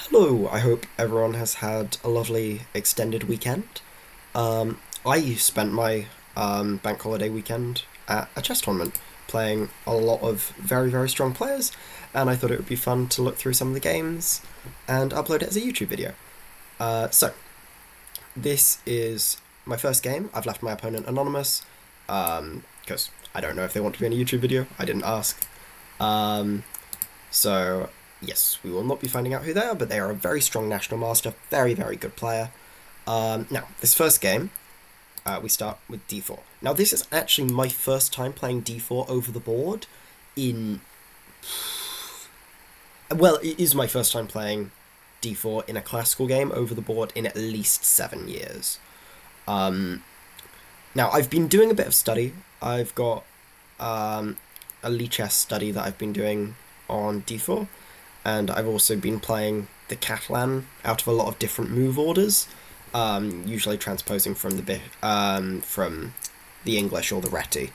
Hello, I hope everyone has had a lovely extended weekend. I spent my bank holiday weekend at a chess tournament playing a lot of very, very strong players, and I thought it would be fun to look through some of the games and upload it as a YouTube video. So, this is my first game. I've left my opponent anonymous because I don't know if they want to be in a YouTube video. I didn't ask. Um, so, yes, we will not be finding out who they are, but they are a very strong national master, very, very good player. Now, this first game, we start with d4. Now, this is actually my first time playing d4 over the board in. Well, it is my first time playing d4 in a classical game over the board in at least 7 years. Um, Now, I've been doing a bit of study. I've got a Lichess study that I've been doing on d4, and I've also been playing the Catalan out of a lot of different move orders, usually transposing from the English or the Reti.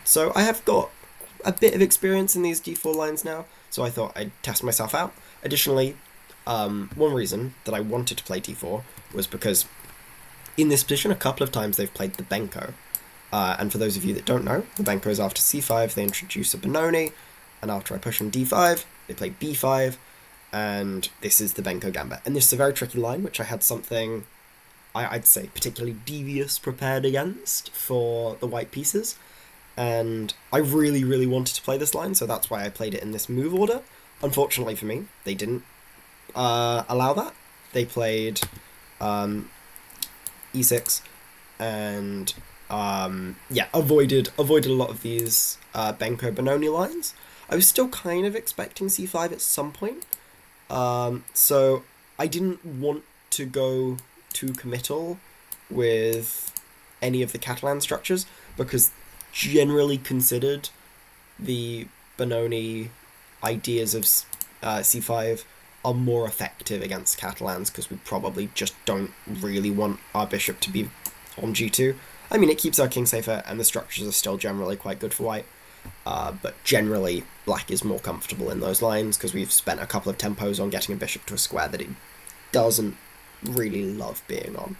So I have got a bit of experience in these d4 lines now, so I thought I'd test myself out. Additionally, one reason that I wanted to play d4 was because in this position, a couple of times they've played the Benko. And for those of you that don't know, the Benko is after c5, they introduce a Benoni, and after I push on d5, they play b5, and this is the Benko Gambit. And this is a very tricky line, which I had something, I'd say, particularly devious prepared against for the white pieces. And I really, really wanted to play this line, so that's why I played it in this move order. Unfortunately for me, they didn't allow that. They played e6 and avoided a lot of these Benko Benoni lines. I was still kind of expecting c5 at some point, so I didn't want to go too committal with any of the Catalan structures, because generally considered the Benoni ideas of c5 are more effective against Catalans, because we probably just don't really want our bishop to be on g2. I mean, it keeps our king safer, and the structures are still generally quite good for white, but generally black is more comfortable in those lines, because we've spent a couple of tempos on getting a bishop to a square that it doesn't really love being on.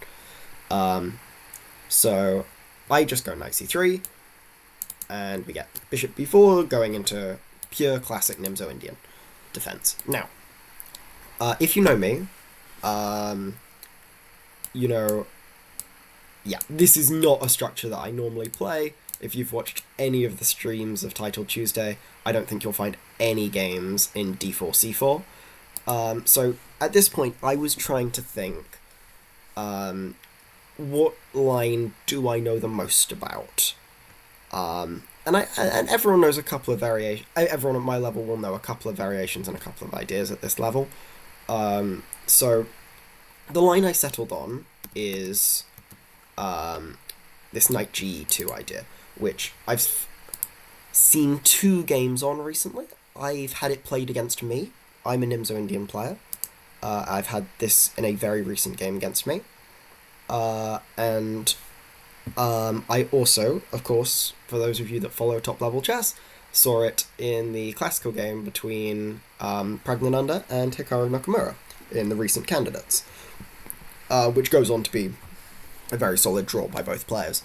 So I just go knight c3, and we get bishop b4 going into pure classic Nimzo-Indian defense. Now, if you know me, you know, yeah, this is not a structure that I normally play. If you've watched any of the streams of Title Tuesday, I don't think you'll find any games in d4 c4. So at this point, I was trying to think, what line do I know the most about? And everyone knows a couple of variations. Everyone at my level will know a couple of variations and a couple of ideas at this level. So the line I settled on is this knight g2 idea, which I've seen 2 games on recently. I've had it played against me. I'm a Nimzo-Indian player. I've had this in a very recent game against me. And I also, of course, for those of you that follow top-level chess, saw it in the classical game between Pragnananda and Hikaru Nakamura in the recent candidates, which goes on to be a very solid draw by both players.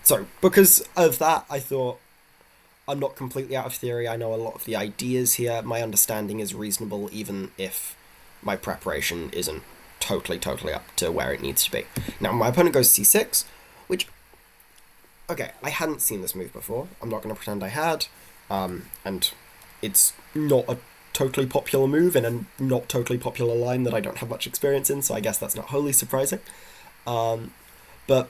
So because of that, I thought, I'm not completely out of theory. I know a lot of the ideas here. My understanding is reasonable, even if my preparation isn't totally up to where it needs to be. Now, my opponent goes c6, which, okay, I hadn't seen this move before. I'm not going to pretend I had. And it's not a totally popular move in a not totally popular line that I don't have much experience in, so I guess that's not wholly surprising. But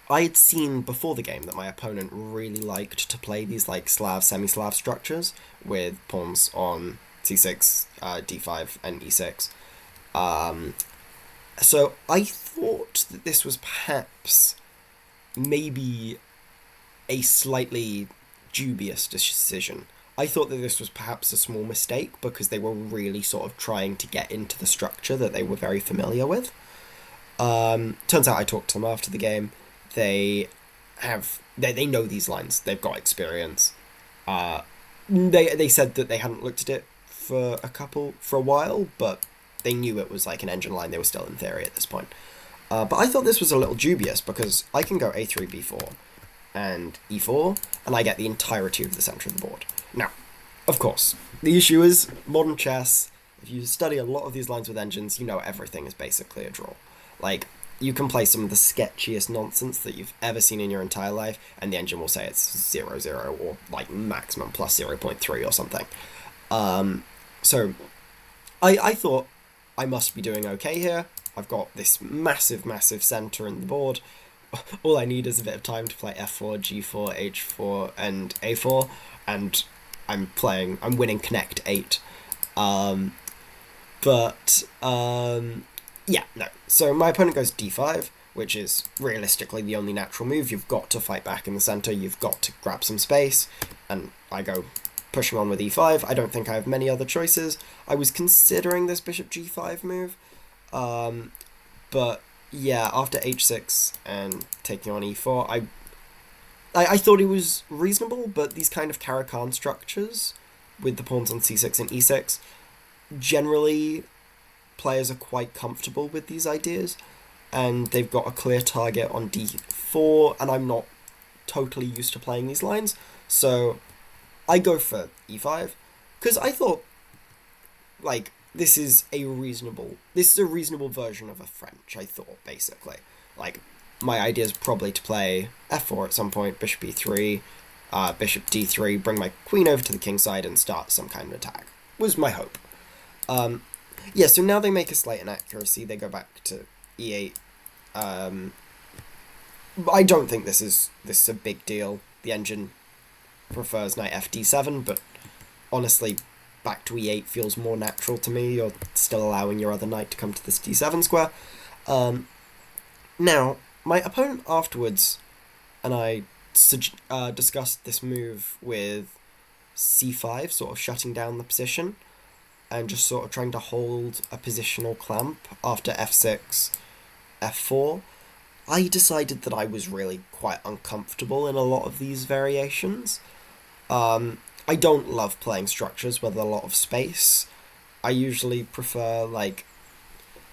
I had seen before the game that my opponent really liked to play these like Slav, semi-Slav structures with pawns on c6, d5, and e6. So I thought that this was perhaps maybe a slightly dubious decision. I thought that this was perhaps a small mistake, because they were really sort of trying to get into the structure that they were very familiar with. Turns out I talked to them after the game. They know these lines. They've got experience. They said that they hadn't looked at it for a while, but they knew it was like an engine line. They were still in theory at this point. But I thought this was a little dubious because I can go a3, b4, and e4, and I get the entirety of the center of the board. Now, of course, the issue is modern chess. If you study a lot of these lines with engines, you know everything is basically a draw. Like, you can play some of the sketchiest nonsense that you've ever seen in your entire life, and the engine will say it's 0-0 or like maximum plus 0.3 or something. So I thought I must be doing okay here. I've got this massive, massive center in the board. All I need is a bit of time to play f4, g4, h4, and a4, and I'm winning connect 8. Yeah, no. So my opponent goes d5, which is realistically the only natural move. You've got to fight back in the center, you've got to grab some space, and I go pushing on with e5. I don't think I have many other choices. I was considering this bishop g5 move, but yeah, after h6 and taking on e4, I thought it was reasonable, but these kind of Caro-Kann structures with the pawns on c6 and e6, generally players are quite comfortable with these ideas, and they've got a clear target on d4, and I'm not totally used to playing these lines, so I go for e5, because I thought, like, this is a reasonable version of a French, I thought, basically. Like, my idea is probably to play f4 at some point, bishop e3, bishop d3, bring my queen over to the king side and start some kind of attack, was my hope. Yeah, so now they make a slight inaccuracy, they go back to e8. I don't think this is a big deal. The engine prefers knight fd7, but honestly, back to e8 feels more natural to me. You're still allowing your other knight to come to this d7 square. Now, my opponent afterwards and I discussed this move with c5, sort of shutting down the position and just sort of trying to hold a positional clamp after f6, f4. I decided that I was really quite uncomfortable in a lot of these variations. I don't love playing structures with a lot of space. I usually prefer, like,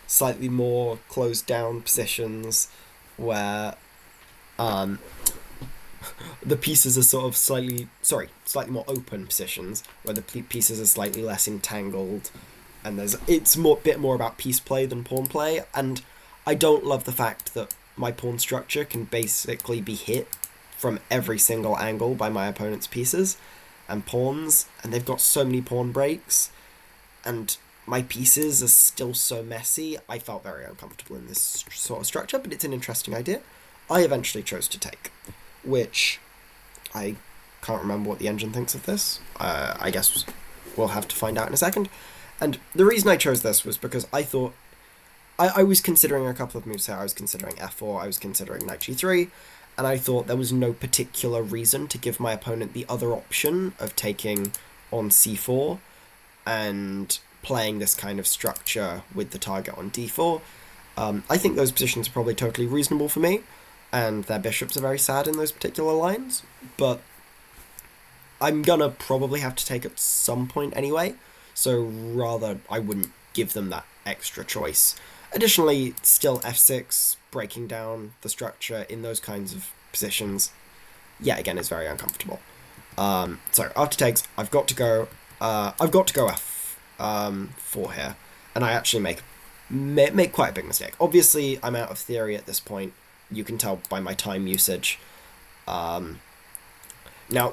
slightly more closed down positions where the pieces are sort of slightly more open positions where the pieces are slightly less entangled, and it's a bit more about piece play than pawn play. And I don't love the fact that my pawn structure can basically be hit from every single angle by my opponent's pieces and pawns, and they've got so many pawn breaks, and my pieces are still so messy. I felt very uncomfortable in this sort of structure, but it's an interesting idea. I eventually chose to take, which I can't remember what the engine thinks of this. I guess we'll have to find out in a second. And the reason I chose this was because I thought I was considering a couple of moves here. I was considering f4, I was considering knight g3, and I thought there was no particular reason to give my opponent the other option of taking on c4 and playing this kind of structure with the target on d4. I think those positions are probably totally reasonable for me, and their bishops are very sad in those particular lines, but I'm gonna probably have to take at some point anyway, so rather I wouldn't give them that extra choice. Additionally, still f6, breaking down the structure in those kinds of positions, yet again, is very uncomfortable. So after takes, I've got to go f4 here, and I actually make quite a big mistake. Obviously, I'm out of theory at this point. You can tell by my time usage. Now,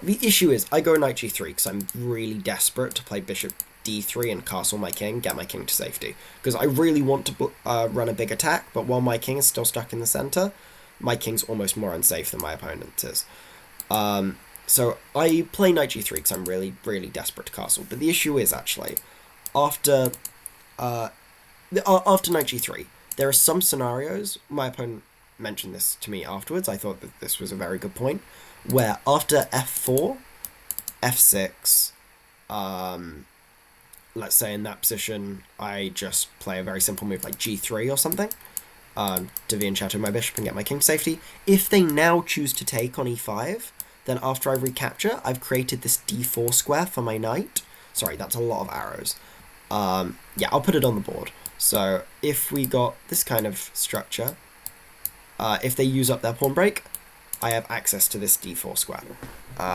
the issue is, I go knight g3 because I'm really desperate to play bishop d3 and castle my king, get my king to safety. Because I really want to run a big attack, but while my king is still stuck in the center, my king's almost more unsafe than my opponent is. So I play knight g3 because I'm really, really desperate to castle. But the issue is, actually, after knight g3, there are some scenarios, my opponent mentioned this to me afterwards, I thought that this was a very good point, where after f4, f6, let's say in that position, I just play a very simple move like g3 or something, to Vian-Chateau my bishop and get my king to safety. If they now choose to take on e5, Then after I recapture, I've created this d4 square for my knight. Sorry, that's a lot of arrows. Yeah, I'll put it on the board. So if we got this kind of structure, if they use up their pawn break, I have access to this d4 square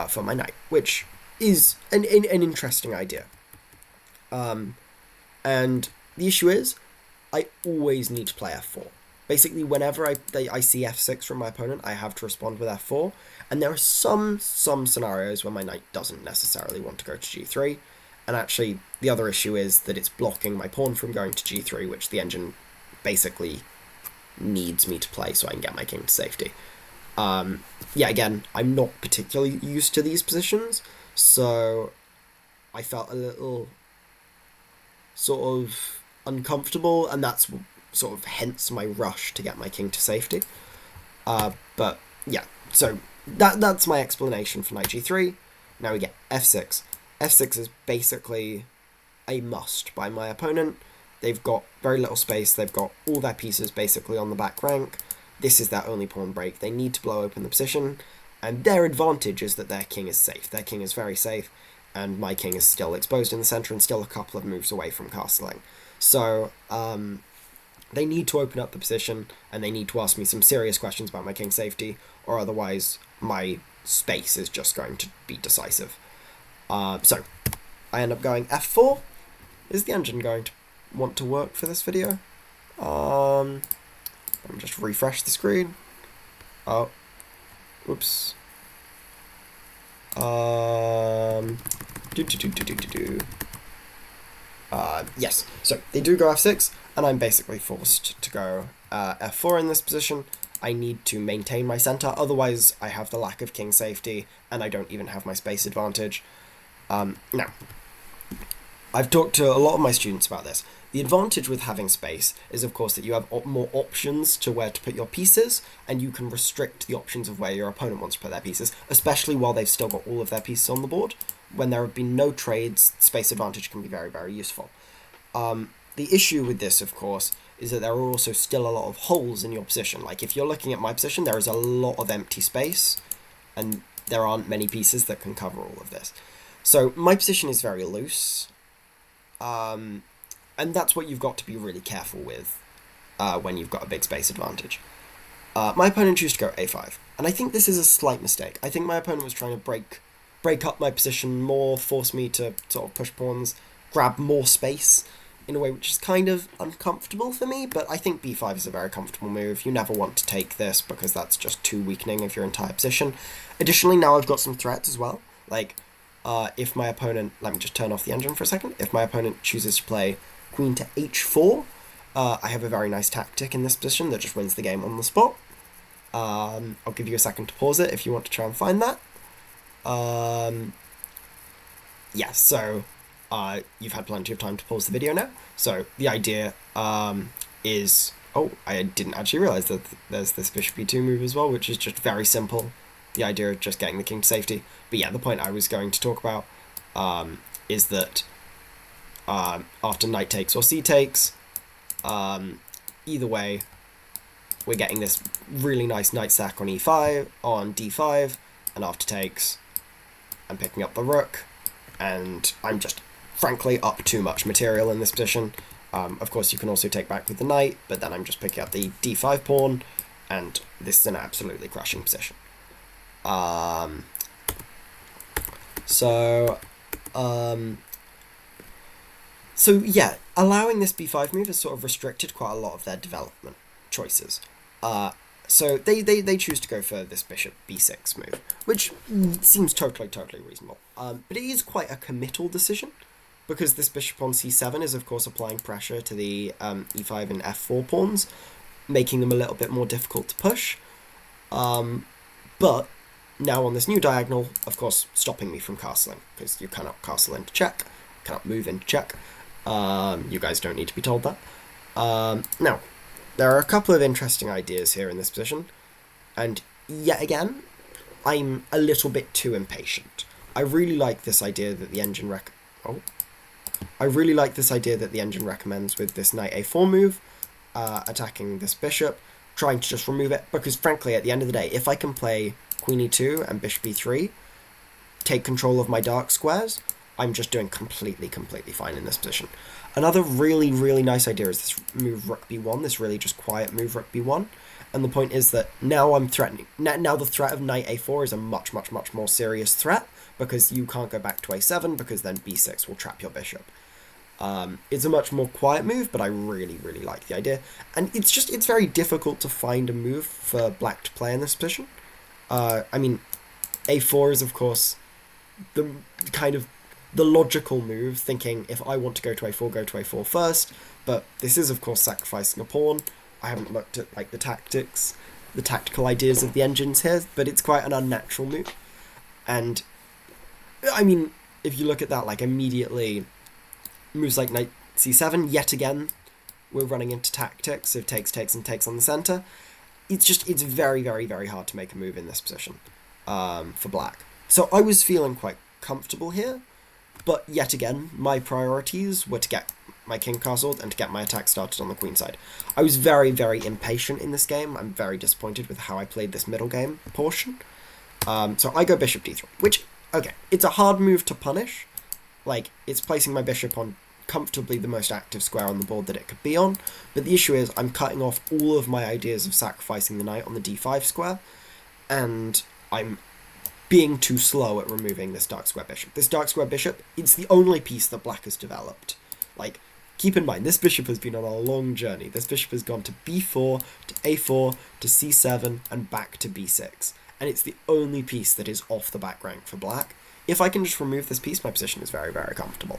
for my knight, which is an interesting idea. And the issue is, I always need to play f4. Basically, whenever I see f6 from my opponent, I have to respond with f4. And there are some scenarios where my knight doesn't necessarily want to go to g3. And actually, the other issue is that it's blocking my pawn from going to g3, which the engine basically needs me to play so I can get my king to safety. Yeah, again, I'm not particularly used to these positions, so I felt a little sort of uncomfortable, and that's sort of hence my rush to get my king to safety. But yeah, so that's my explanation for knight g3. Now we get f6. f6 is basically a must by my opponent. They've got very little space. They've got all their pieces basically on the back rank. This is their only pawn break. They need to blow open the position, and their advantage is that their king is safe. Their king is very safe, and my king is still exposed in the centre and still a couple of moves away from castling. So they need to open up the position, and they need to ask me some serious questions about my king's safety, or otherwise my space is just going to be decisive. So I end up going f4. Is the engine going to want to work for this video? Let me just refresh the screen. Oh, whoops. Yes, so they do go f6, and I'm basically forced to go f4 in this position. I need to maintain my centre, otherwise I have the lack of king safety, and I don't even have my space advantage. Now, I've talked to a lot of my students about this. The advantage with having space is, of course, that you have more options to where to put your pieces, and you can restrict the options of where your opponent wants to put their pieces, especially while they've still got all of their pieces on the board. When there have been no trades, space advantage can be very, very useful. The issue with this, of course, is that there are also still a lot of holes in your position. Like, if you're looking at my position, there is a lot of empty space, and there aren't many pieces that can cover all of this. So my position is very loose, and that's what you've got to be really careful with when you've got a big space advantage. My opponent chose to go a5, and I think this is a slight mistake. I think my opponent was trying to break up my position more, force me to sort of push pawns, grab more space in a way which is kind of uncomfortable for me, but I think b5 is a very comfortable move. You never want to take this because that's just too weakening of your entire position. Additionally, now I've got some threats as well. Like, if my opponent, let me just turn off the engine for a second, if my opponent chooses to play queen to h4, I have a very nice tactic in this position that just wins the game on the spot. I'll give you a second to pause it if you want to try and find that. Yeah, so you've had plenty of time to pause the video now. So the idea is, oh, I didn't actually realise that there's this bishop e2 move as well, which is just very simple. The idea of just getting the king to safety. But yeah, the point I was going to talk about is that after knight takes or c takes, either way, we're getting this really nice knight sack on e5, on d5, and after takes, I'm picking up the rook, and I'm just, frankly, up too much material in this position. Of course, you can also take back with the knight, but then I'm just picking up the d5 pawn, and this is an absolutely crushing position. So yeah, allowing this b5 move has sort of restricted quite a lot of their development choices. So they choose to go for this bishop b6 move, which seems totally reasonable. But it is quite a committal decision, because this bishop on c7 is, of course, applying pressure to the e5 and f4 pawns, making them a little bit more difficult to push. But now on this new diagonal, of course, stopping me from castling, because you cannot castle into check, cannot move into check. You guys don't need to be told that. Now, there are a couple of interesting ideas here in this position, and yet again, I'm a little bit too impatient. I really like this idea that the engine recommends with this knight a4 move, attacking this bishop, trying to just remove it, because frankly, at the end of the day, if I can play queen e2 and bishop e3, take control of my dark squares, I'm just doing completely fine in this position. Another really nice idea is this move rook b1, this really just quiet move rook b1. And the point is that now I'm threatening. Now the threat of knight a4 is a much more serious threat, because you can't go back to a7, because then b6 will trap your bishop. It's a much more quiet move, but I really like the idea. And it's very difficult to find a move for black to play in this position. I mean, a4 is, of course, the logical move, thinking if I want to go to a4 first, but this is, of course, sacrificing a pawn. I haven't looked at, like, the tactical ideas of the engines here, but it's quite an unnatural move. And, I mean, if you look at that, like, immediately, moves like knight c7, yet again, we're running into tactics of takes on the center. It's very hard to make a move in this position, for black. So I was feeling quite comfortable here, but yet again, my priorities were to get my king castled and to get my attack started on the queen side. I was very impatient in this game. I'm very disappointed with how I played this middle game portion. So I go bishop d3, which, okay, it's a hard move to punish. Like, it's placing my bishop on comfortably the most active square on the board that it could be on, but the issue is I'm cutting off all of my ideas of sacrificing the knight on the d5 square, and I'm being too slow at removing this dark square bishop. This dark square bishop, it's the only piece that black has developed. Like, keep in mind, this bishop has been on a long journey. This bishop has gone to b4, to a4, to c7, and back to b6, and it's the only piece that is off the back rank for black. If I can just remove this piece, my position is very comfortable.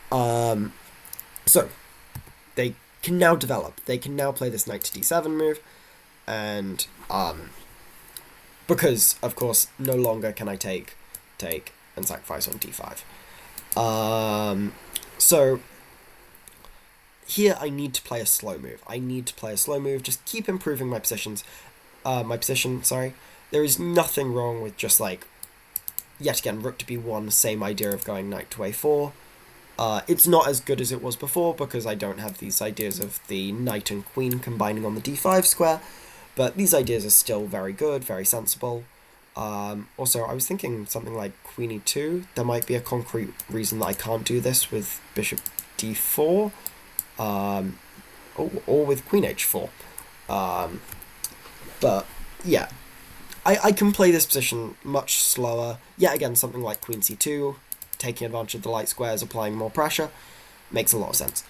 So, they can now develop. They can now play this knight to d7 move, and, because, of course, no longer can I take, and sacrifice on d5. So, here I need to play a slow move. Just keep improving my position, There is nothing wrong with just, like, yet again, rook to b1, same idea of going knight to a4. It's not as good as it was before, because I don't have these ideas of the knight and queen combining on the d5 square, but these ideas are still very good, very sensible. Also, I was thinking something like queen e2. There might be a concrete reason that I can't do this with bishop d4, or with queen h4. But, yeah. I can play this position much slower. Yet again, something like queen c2, taking advantage of the light squares, applying more pressure, makes a lot of sense.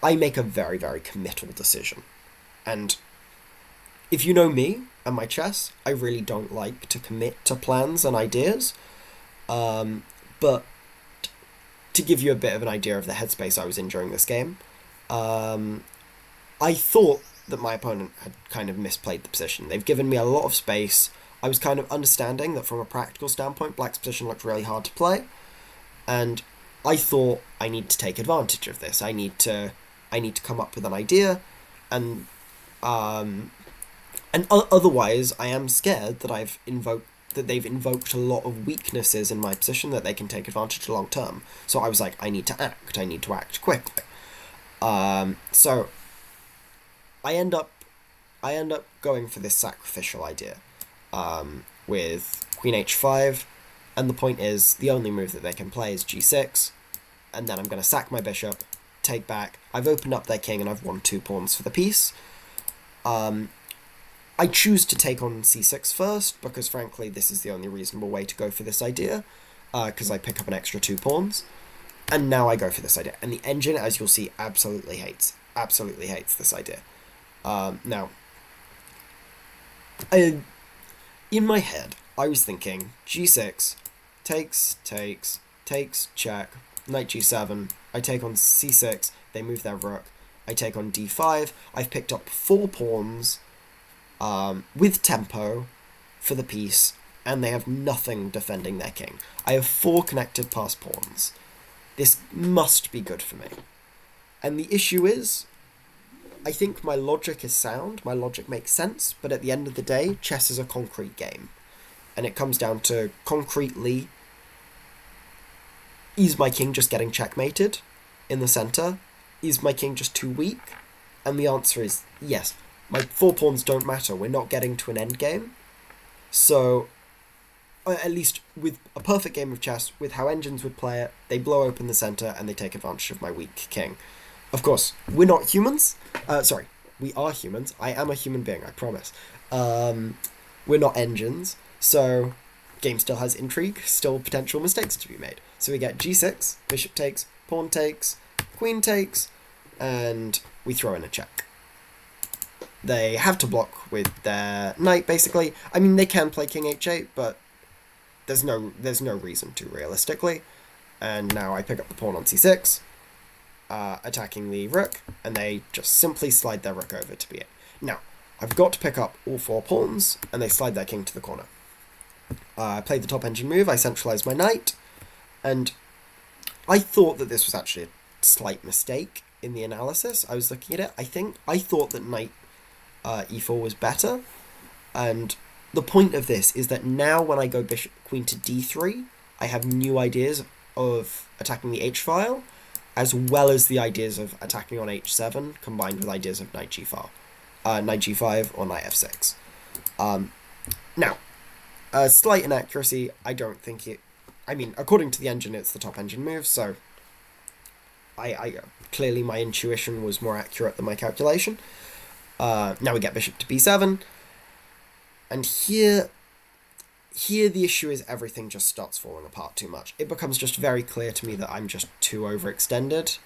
I make a very committal decision. And if you know me and my chess, I really don't like to commit to plans and ideas. But to give you a bit of an idea of the headspace I was in during this game, I thought that my opponent had kind of misplayed the position. They've given me a lot of space. I was kind of understanding that from a practical standpoint, black's position looked really hard to play, and I thought I need to take advantage of this. I need to come up with an idea, and otherwise I am scared that they've invoked a lot of weaknesses in my position that they can take advantage of long term. So I was like, I need to act quickly. So I end up going for this sacrificial idea, with queen h5, and the point is, the only move that they can play is g6, and then I'm going to sack my bishop, take back. I've opened up their king, and I've won 2 pawns for the piece. I choose to take on c6 first, because frankly, this is the only reasonable way to go for this idea, because I pick up an extra 2 pawns, and now I go for this idea. And the engine, as you'll see, absolutely hates this idea. Now, in my head, I was thinking g6, takes, check, knight g7, I take on c6, they move their rook, I take on d5, I've picked up 4 pawns, with tempo for the piece, and they have nothing defending their king. I have 4 connected pass pawns. This must be good for me. And the issue is, I think my logic is sound, my logic makes sense, but at the end of the day, chess is a concrete game. And it comes down to, concretely, is my king just getting checkmated in the center? Is my king just too weak? And the answer is yes. My 4 pawns don't matter, we're not getting to an endgame. So, at least with a perfect game of chess, with how engines would play it, they blow open the center and they take advantage of my weak king. Of course, we're not humans. Sorry, we are humans. I am a human being, I promise. We're not engines, so game still has intrigue, still potential mistakes to be made. So we get g6, bishop takes, pawn takes, queen takes, and we throw in a check. They have to block with their knight, basically. I mean, they can play king h8, but there's no reason to, realistically. And now I pick up the pawn on c6, attacking the rook, and they just simply slide their rook over to b8. Now, I've got to pick up all 4 pawns, and they slide their king to the corner. I played the top engine move, I centralised my knight, and I thought that this was actually a slight mistake in the analysis. I was looking at it, I thought that knight e4 was better, and the point of this is that now when I go bishop queen to d3, I have new ideas of attacking the h-file, as well as the ideas of attacking on h7, combined with ideas of knight g5, knight g5 or knight f6. Now, a slight inaccuracy, I don't think it... I mean, according to the engine, it's the top engine move, so I clearly my intuition was more accurate than my calculation. Now we get bishop to b7, and here the issue is everything just starts falling apart too much. It becomes just very clear to me that I'm just too overextended,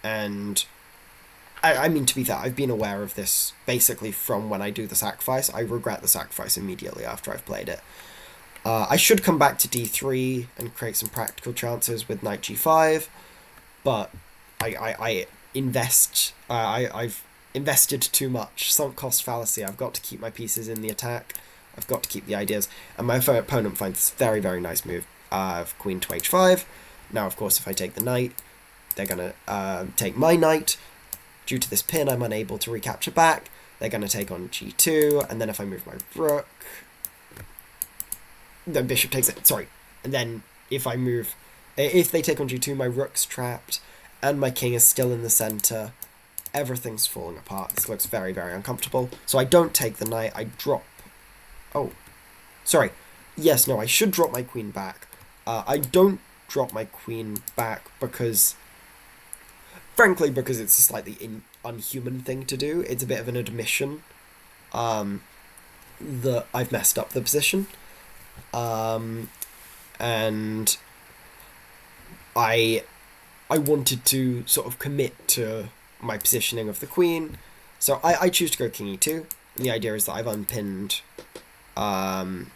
and I mean, to be fair, I've been aware of this basically from when I do the sacrifice. I regret the sacrifice immediately after I've played it. I should come back to d3 and create some practical chances with knight g5, but I've invested too much. Sunk cost fallacy. I've got to keep my pieces in the attack. I've got to keep the ideas. And my opponent finds this very, very nice move of queen to h5. Now, of course, if I take the knight, they're going to take my knight. Due to this pin, I'm unable to recapture back. They're going to take on g2, and then if I move my rook, the bishop takes it. Sorry. And then if they take on g2, my rook's trapped, and my king is still in the center. Everything's falling apart. This looks very, very uncomfortable. So I don't take the knight. I drop... Oh. Sorry. Yes, no, I should drop my queen back. I don't drop my queen back because... Frankly, because it's a slightly unhuman thing to do. It's a bit of an admission that I've messed up the position. And I wanted to sort of commit to my positioning of the queen, so I choose to go king e2, and the idea is that I've unpinned the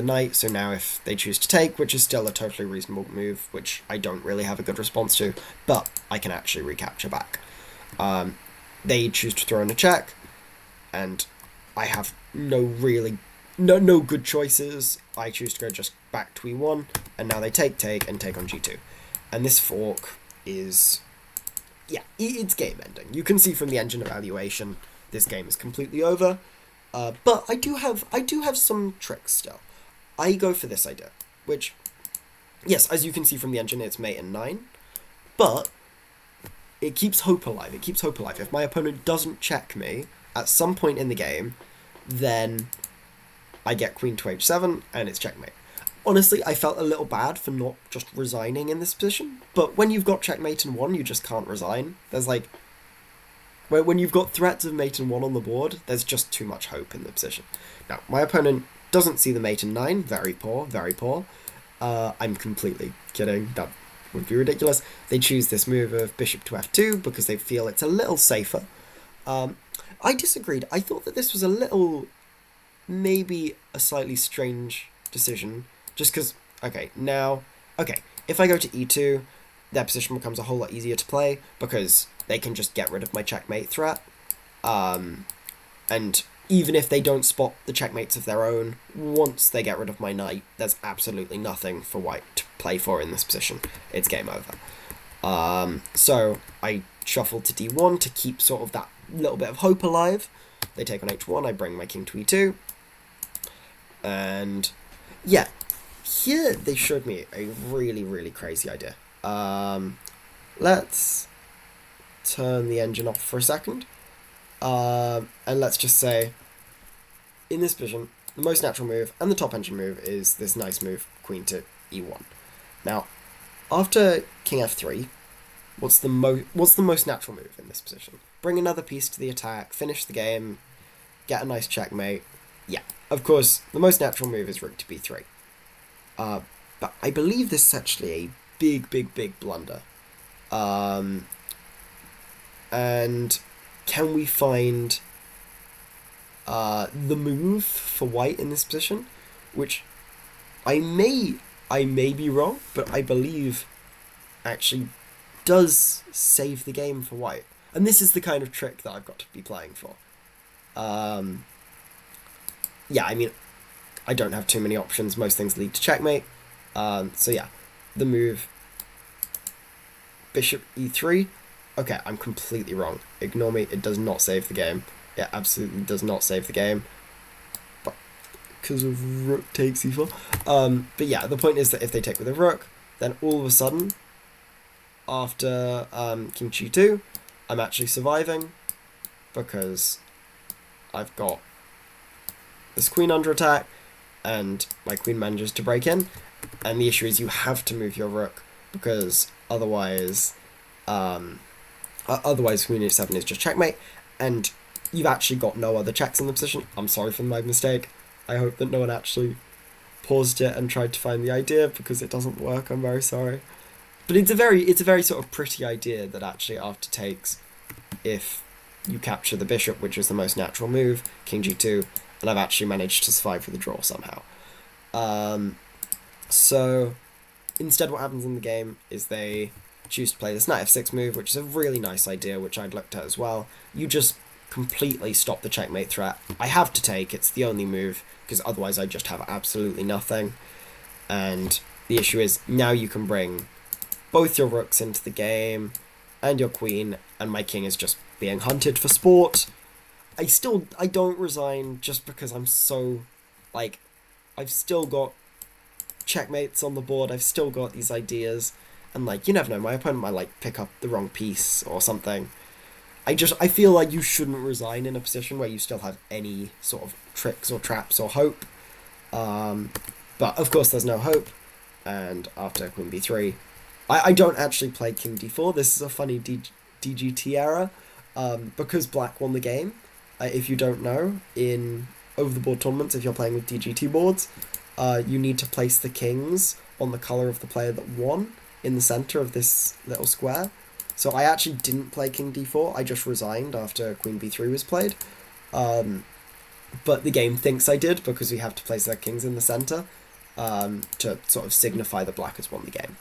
knight, so now if they choose to take, which is still a totally reasonable move, which I don't really have a good response to, but I can actually recapture back. They choose to throw in a check, and I have no good choices. I choose to go just back to e1, and now they take on g2. And this fork is... yeah, it's game ending. You can see from the engine evaluation, this game is completely over. But I do have some tricks still. I go for this idea, which, yes, as you can see from the engine, it's mate and 9, but it keeps hope alive. It keeps hope alive. If my opponent doesn't check me at some point in the game, then I get queen to h7, and it's checkmate. Honestly, I felt a little bad for not just resigning in this position, but when you've got checkmate and 1, you just can't resign. There's like... when you've got threats of mate and 1 on the board, there's just too much hope in the position. Now, my opponent doesn't see the mate and 9. Very poor, very poor. I'm completely kidding. That would be ridiculous. They choose this move of bishop to f2 because they feel it's a little safer. I disagreed. I thought that this was a little... maybe a slightly strange decision. Just because... okay, if I go to e2, their position becomes a whole lot easier to play because they can just get rid of my checkmate threat. And even if they don't spot the checkmates of their own, once they get rid of my knight, there's absolutely nothing for white to play for in this position. It's game over. So I shuffle to d1 to keep sort of that little bit of hope alive. They take on h1, I bring my king to e2. And yeah, here they showed me a really, really crazy idea. Let's turn the engine off for a second. And let's just say, in this position, the most natural move and the top engine move is this nice move, queen to e1. Now, after king f3, what's the most natural move in this position? Bring another piece to the attack, finish the game, get a nice checkmate. Yeah, of course, the most natural move is rook to b3. But I believe this is actually a big blunder. And can we find the move for white in this position? Which I may be wrong, but I believe actually does save the game for white. And this is the kind of trick that I've got to be playing for. Yeah, I mean, I don't have too many options. Most things lead to checkmate. So yeah, the move, bishop e3. Okay, I'm completely wrong. Ignore me. It does not save the game. It absolutely does not save the game. But because of rook takes e4. But yeah, the point is that if they take with a rook, then all of a sudden, after king g2, I'm actually surviving because I've got this queen under attack and my queen manages to break in. And the issue is you have to move your rook because otherwise queen e7 is just checkmate, and you've actually got no other checks in the position. I'm sorry for my mistake. I hope that no one actually paused it and tried to find the idea because it doesn't work. I'm very sorry. But it's a very sort of pretty idea that actually after takes, if you capture the bishop, which is the most natural move, king g2, and I've actually managed to survive with the draw somehow. So instead what happens in the game is they choose to play this knight f6 move, which is a really nice idea, which I'd looked at as well. You just completely stop the checkmate threat. I have to take, it's the only move, because otherwise I just have absolutely nothing. And the issue is now you can bring both your rooks into the game and your queen, and my king is just being hunted for sport. I don't resign just because I'm so, like, I've still got checkmates on the board, I've still got these ideas, and like, you never know, my opponent might like pick up the wrong piece or something. I feel like you shouldn't resign in a position where you still have any sort of tricks or traps or hope. But of course there's no hope, and after queen b3, I don't actually play king d4. This is a funny DGT error, because black won the game. If you don't know, in over-the-board tournaments, if you're playing with DGT boards, you need to place the kings on the colour of the player that won in the centre of this little square. So I actually didn't play king d4, I just resigned after queen b3 was played. But the game thinks I did because we have to place their kings in the centre to sort of signify that black has won the game.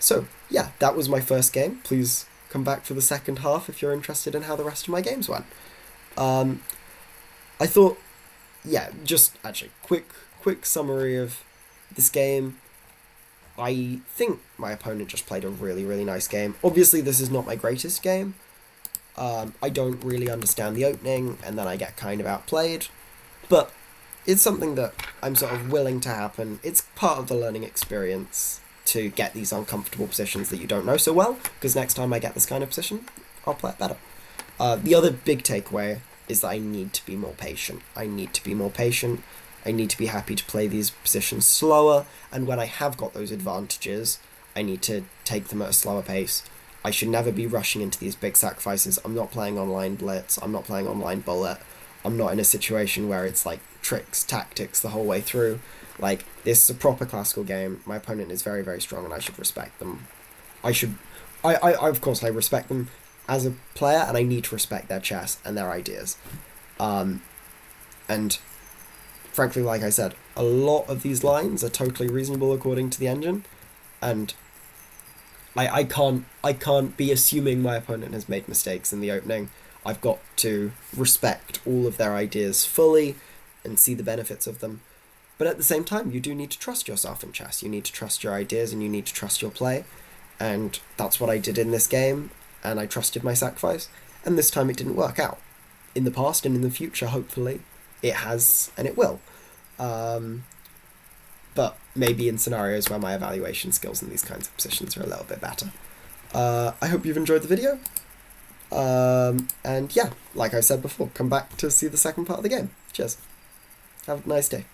So yeah, that was my first game. Please come back for the second half if you're interested in how the rest of my games went. I thought, yeah, just actually quick summary of this game. I think my opponent just played a really nice game. Obviously this is not my greatest game. I don't really understand the opening and then I get kind of outplayed, but it's something that I'm sort of willing to happen. It's part of the learning experience to get these uncomfortable positions that you don't know so well, because next time I get this kind of position, I'll play it better. The other big takeaway is that I need to be more patient. I need to be happy to play these positions slower, and when I have got those advantages, I need to take them at a slower pace. I should never be rushing into these big sacrifices. I'm not playing online blitz, I'm not playing online bullet, I'm not in a situation where it's like tricks, tactics the whole way through. Like, this is a proper classical game. My opponent is very strong and I should respect them. I of course I respect them as a player, and I need to respect their chess and their ideas. And frankly, like I said, a lot of these lines are totally reasonable according to the engine, and I can't be assuming my opponent has made mistakes in the opening. I've got to respect all of their ideas fully and see the benefits of them. But at the same time, you do need to trust yourself in chess. You need to trust your ideas and you need to trust your play. And that's what I did in this game, and I trusted my sacrifice. And this time it didn't work out. In the past and in the future, hopefully, it has and it will. But maybe in scenarios where my evaluation skills in these kinds of positions are a little bit better. I hope you've enjoyed the video. And yeah, like I said before, come back to see the second part of the game. Cheers. Have a nice day.